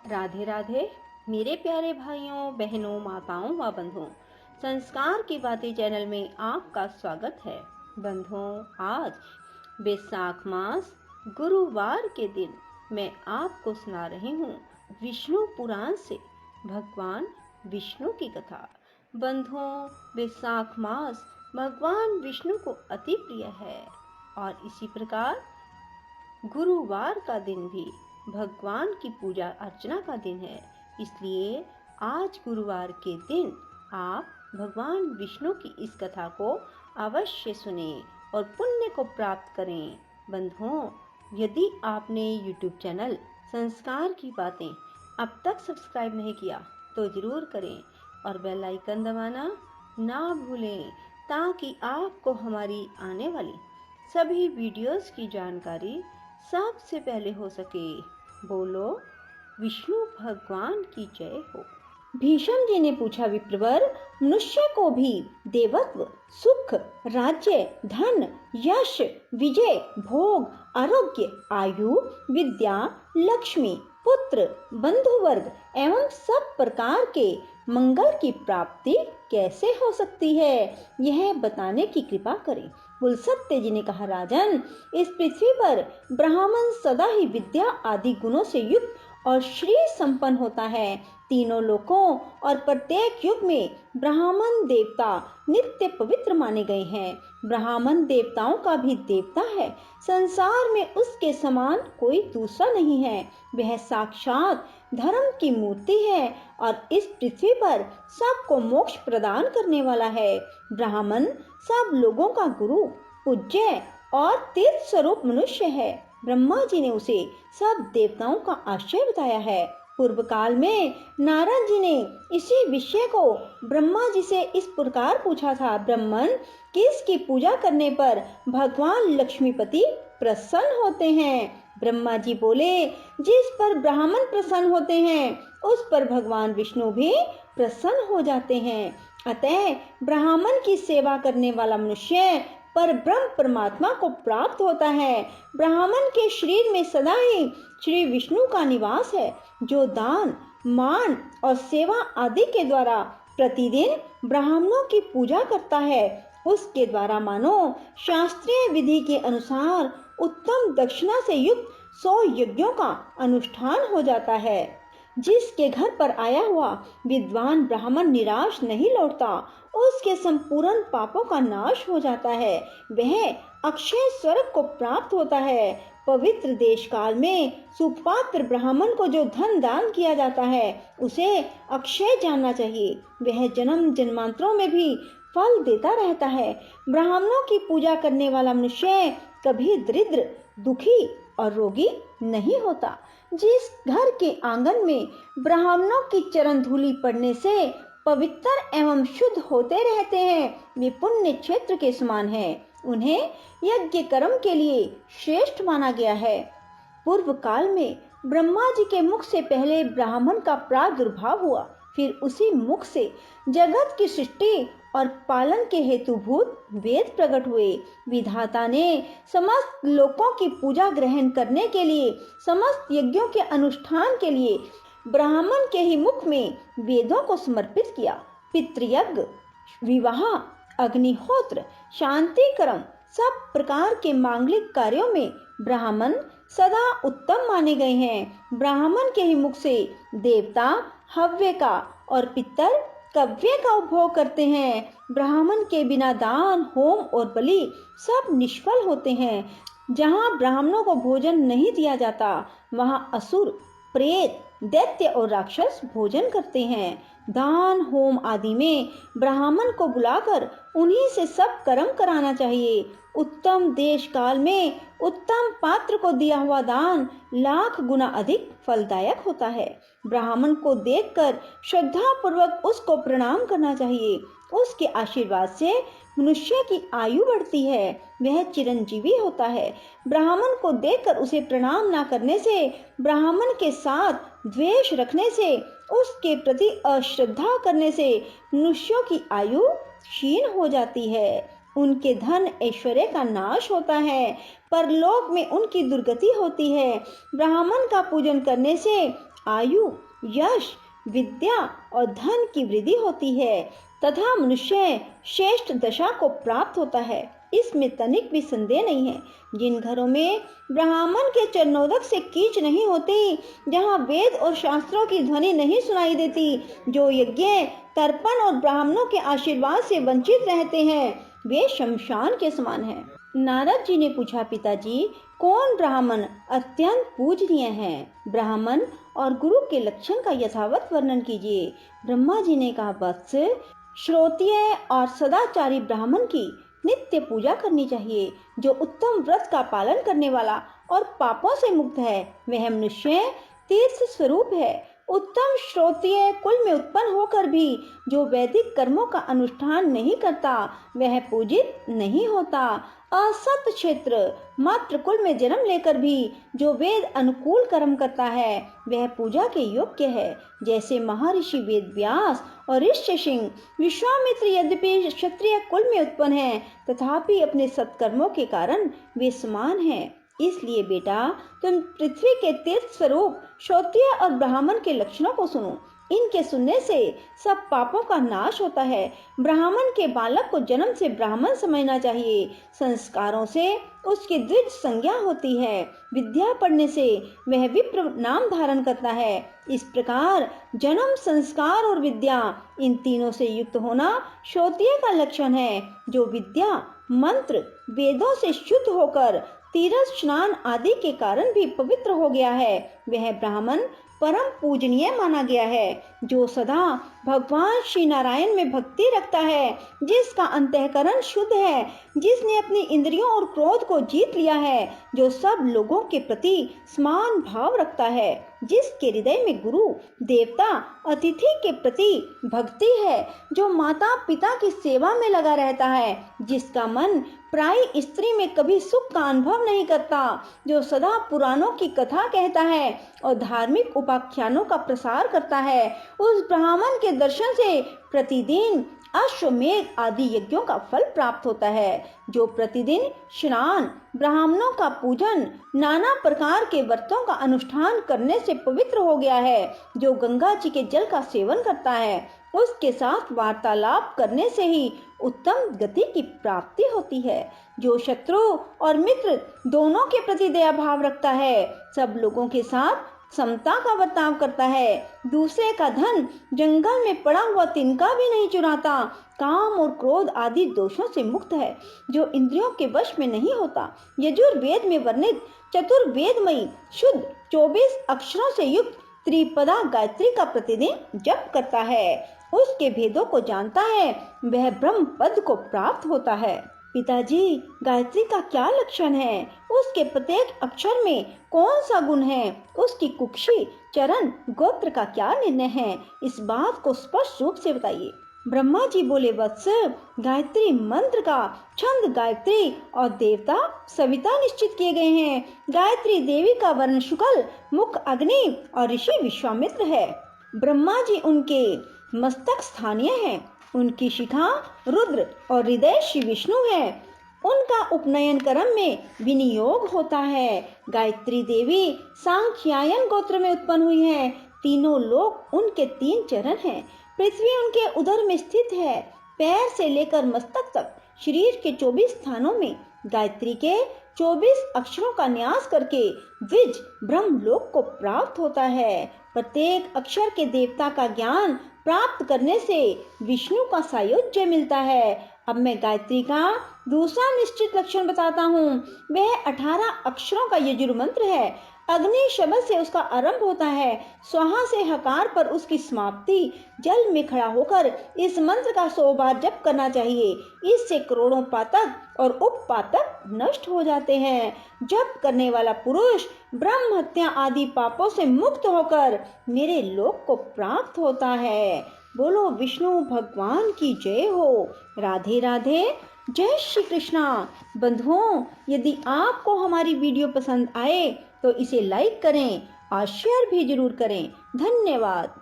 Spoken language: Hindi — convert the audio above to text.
राधे राधे मेरे प्यारे भाइयों बहनों माताओं व बंधुओं। संस्कार की बातें चैनल में आपका स्वागत है। बंधुओं, आज बैसाख मास गुरुवार के दिन मैं आपको सुना रही हूँ विष्णु पुराण से भगवान विष्णु की कथा। बंधुओं, बैसाख मास भगवान विष्णु को अति प्रिय है और इसी प्रकार गुरुवार का दिन भी भगवान की पूजा अर्चना का दिन है। इसलिए आज गुरुवार के दिन आप भगवान विष्णु की इस कथा को अवश्य सुने और पुण्य को प्राप्त करें। बंधुओं, यदि आपने YouTube चैनल संस्कार की बातें अब तक सब्सक्राइब नहीं किया तो जरूर करें और बेल आइकन दबाना ना भूलें ताकि आपको हमारी आने वाली सभी वीडियोस की जानकारी सबसे पहले हो सके। बोलो विष्णु भगवान की जय हो। भीष्म जी ने पूछा, विप्रवर, मनुष्य को भी देवत्व, सुख, राज्य, धन, यश, विजय, भोग, आरोग्य, आयु, विद्या, लक्ष्मी, पुत्र, बंधु वर्ग एवं सब प्रकार के मंगल की प्राप्ति कैसे हो सकती है, यह बताने की कृपा करें। कुलसत्य जी ने कहा, राजन, इस पृथ्वी पर ब्राह्मण सदा ही विद्या आदि गुणों से युक्त और श्री संपन्न होता है। तीनों लोकों और प्रत्येक युग में ब्राह्मण देवता नित्य पवित्र माने गए हैं। ब्राह्मण देवताओं का भी देवता है। संसार में उसके समान कोई दूसरा नहीं है। वह साक्षात धर्म की मूर्ति है और इस पृथ्वी पर सबको मोक्ष प्रदान करने वाला है। ब्राह्मण सब लोगों का गुरु, पूज्य और तीर्थ स्वरूप मनुष्य है। ब्रह्मा जी ने उसे सब देवताओं का आश्रय बताया है। पूर्व काल में नारद जी ने इसी विषय को ब्रह्मा जी से इस प्रकार पूछा था, ब्राह्मण किसकी पूजा करने पर भगवान लक्ष्मीपति प्रसन्न होते हैं? ब्रह्मा जी बोले, जिस पर ब्राह्मण प्रसन्न होते हैं उस पर भगवान विष्णु भी प्रसन्न हो जाते हैं। अतः ब्राह्मण की सेवा करने वाला मनुष्य पर ब्रह्म परमात्मा को प्राप्त होता है। ब्राह्मण के शरीर में सदा ही श्री विष्णु का निवास है, जो दान, मान और सेवा आदि के द्वारा प्रतिदिन ब्राह्मणों की पूजा करता है। उसके द्वारा मानो शास्त्रीय विधि के अनुसार उत्तम दक्षिणा से युक्त 100 यज्ञों का अनुष्ठान हो जाता है। जिसके घर पर आया हुआ विद्वान ब्राह्मण निराश नहीं लौटता, उसके संपूर्ण पापों का नाश हो जाता है। वह अक्षय स्वर्ग को प्राप्त होता है। पवित्र देश काल में सुपात्र ब्राह्मण को जो धन दान किया जाता है उसे अक्षय जानना चाहिए। वह जन्म जन्मांतरों में भी फल देता रहता है। ब्राह्मणों की पूजा करने वाला मनुष्य कभी दरिद्र, दुखी और रोगी नहीं होता। जिस घर के आंगन में ब्राह्मणों की चरण धूलि पड़ने से पवित्र एवं शुद्ध होते रहते हैं, वे पुण्य क्षेत्र के समान है। उन्हें यज्ञ कर्म के लिए श्रेष्ठ माना गया है। पूर्व काल में ब्रह्मा जी के मुख से पहले ब्राह्मण का प्रादुर्भाव हुआ, फिर उसी मुख से जगत की सृष्टि और पालन के हेतुभूत वेद प्रकट हुए। विधाता ने समस्त लोकों की पूजा ग्रहण करने के लिए, समस्त यज्ञों के अनुष्ठान के लिए ब्राह्मण के ही मुख में वेदों को समर्पित किया। पितृयज्ञ, विवाह, अग्निहोत्र, शांति कर्म, सब प्रकार के मांगलिक कार्यों में ब्राह्मण सदा उत्तम माने गए हैं। ब्राह्मण के ही मुख से देवता हव्य का और पितर कव्य का उपभोग करते हैं। ब्राह्मण के बिना दान, होम और बलि सब निष्फल होते हैं। जहाँ ब्राह्मणों को भोजन नहीं दिया जाता, वहाँ असुर, प्रेत, दैत्य और राक्षस भोजन करते हैं। दान, होम आदि में ब्राह्मण को बुलाकर उन्हीं से सब कर्म कराना चाहिए। उत्तम देश काल में उत्तम पात्र को दिया हुआ दान लाख गुना अधिक फलदायक होता है। ब्राह्मण को देखकर श्रद्धा पूर्वक उसको प्रणाम करना चाहिए। उसके आशीर्वाद से मनुष्य की आयु बढ़ती है, वह चिरंजीवी होता है। ब्राह्मण को देखकर उसे प्रणाम न करने से, ब्राह्मण के साथ द्वेष रखने से, उसके प्रति अश्रद्धा करने से मनुष्यों की आयु क्षीण हो जाती है। उनके धन ऐश्वर्य का नाश होता है, परलोक में उनकी दुर्गति होती है। ब्राह्मण का पूजन करने से आयु, यश, विद्या और धन की वृद्धि होती है तथा मनुष्य श्रेष्ठ दशा को प्राप्त होता है। इसमें तनिक भी संदेह नहीं है। जिन घरों में ब्राह्मण के चरणोदक से कीच नहीं होती, जहाँ वेद और शास्त्रों की ध्वनि नहीं सुनाई देती, जो यज्ञ, तर्पण और ब्राह्मणों के आशीर्वाद से वंचित रहते हैं, वे शमशान के समान हैं। नारद जी ने पूछा, पिताजी, कौन ब्राह्मण अत्यंत पूजनीय है? ब्राह्मण और गुरु के लक्षण का यथावत वर्णन कीजिए। ब्रह्मा जी ने कहा, वत्स, श्रोत्रिय और सदाचारी ब्राह्मण की नित्य पूजा करनी चाहिए। जो उत्तम व्रत का पालन करने वाला और पापों से मुक्त है, वह मनुष्य तीर्थ स्वरूप है। उत्तम श्रोत्रिय कुल में उत्पन्न होकर भी जो वैदिक कर्मों का अनुष्ठान नहीं करता, वह पूजित नहीं होता। असत क्षेत्र मात्र कुल में जन्म लेकर भी जो वेद अनुकूल कर्म करता है, वह पूजा के योग्य है। जैसे महर्षि वेद व्यास और ऋष्यसिंह, विश्वामित्र यद्यपि क्षत्रिय कुल में उत्पन्न हैं, तथापि अपने सत्कर्मों के कारण वे समान हैं। इसलिए बेटा, तुम पृथ्वी के तीर्थ स्वरूप क्षत्रिय और ब्राह्मण के लक्षणों को सुनो। इनके सुनने से सब पापों का नाश होता है। ब्राह्मण के बालक को जन्म से ब्राह्मण समझना चाहिए। संस्कारों से उसकी द्विज संज्ञा होती है। विद्या पढ़ने से वह विप्र नाम धारण करता है। इस प्रकार जन्म, संस्कार और विद्या, इन तीनों से युक्त होना क्षत्रिय का लक्षण है। जो विद्या, मंत्र, वेदों से शुद्ध होकर तीर्थ स्नान आदि के कारण भी पवित्र हो गया है, वह ब्राह्मण परम पूजनीय माना गया है। जो सदा भगवान श्री नारायण में भक्ति रखता है, जिसका अंतःकरण शुद्ध है, जिसने अपनी इंद्रियों और क्रोध को जीत लिया है, जो सब लोगों के प्रति समान भाव रखता है, जिसके हृदय में गुरु, देवता, अतिथि के प्रति भक्ति है, जो माता पिता की सेवा में लगा रहता है, जिसका मन प्राय स्त्री में कभी सुख का अनुभव नहीं करता, जो सदा पुराणों की कथा कहता है और धार्मिक उपाख्यानों का प्रसार करता है, उस ब्राह्मण के दर्शन से प्रतिदिन अश्वमेध आदि यज्ञों का फल प्राप्त होता है। जो प्रतिदिन स्नान, ब्राह्मणों का पूजन, नाना प्रकार के व्रतों का अनुष्ठान करने से पवित्र हो गया है, जो गंगा जी के जल का सेवन करता है, उसके साथ वार्तालाप करने से ही उत्तम गति की प्राप्ति होती है। जो शत्रु और मित्र दोनों के प्रति दया भाव रखता है, सब लोगों के साथ समता का बर्ताव करता है, दूसरे का धन जंगल में पड़ा हुआ तिनका भी नहीं चुराता, काम और क्रोध आदि दोषों से मुक्त है, जो इंद्रियों के वश में नहीं होता, यजुर्वेद में वर्णित चतुर्वेदमयी शुद्ध 24 अक्षरों से युक्त त्रिपदा गायत्री का प्रतिदिन जप करता है, उसके भेदों को जानता है, वह ब्रह्म पद को प्राप्त होता है। पिताजी, गायत्री का क्या लक्षण है? उसके प्रत्येक अक्षर में कौन सा गुण है? उसकी कुक्षी, चरण, गोत्र का क्या निर्णय है? इस बात को स्पष्ट रूप से बताइए। ब्रह्मा जी बोले, वत्स, गायत्री मंत्र का छंद गायत्री और देवता सविता निश्चित किए गए हैं। गायत्री देवी का वर्ण शुक्ल, मुख अग्नि और ऋषि विश्वामित्र है। ब्रह्मा जी उनके मस्तक स्थानीय है, उनकी शिखा रुद्र और हृदय श्री विष्णु है। उनका उपनयन कर्म में विनियोग होता है। गायत्री देवी सांख्यायन गोत्र में उत्पन्न हुई है। तीनों लोक उनके 3 चरण हैं। पृथ्वी उनके उदर में स्थित है। पैर से लेकर मस्तक तक शरीर के 24 स्थानों में गायत्री के 24 अक्षरों का न्यास करके द्विज ब्रह्मलोक को प्राप्त होता है। प्रत्येक अक्षर के देवता का ज्ञान प्राप्त करने से विष्णु का सायुज्य मिलता है। अब मैं गायत्री का दूसरा निश्चित लक्षण बताता हूँ। वह 18 अक्षरों का यजुर मंत्र है। अग्नि शब्द से उसका आरंभ होता है, स्वाहा से हकार पर उसकी समाप्ति। जल में खड़ा होकर इस मंत्र का 100 बार जप करना चाहिए। इससे करोड़ों पातक और उपपातक नष्ट हो जाते हैं। जप करने वाला पुरुष ब्रह्म हत्या आदि पापों से मुक्त होकर मेरे लोक को प्राप्त होता है। बोलो विष्णु भगवान की जय हो। राधे राधे। जय श्री कृष्णा। बंधुओं, यदि आपको हमारी वीडियो पसंद आए तो इसे लाइक करें और शेयर भी जरूर करें। धन्यवाद।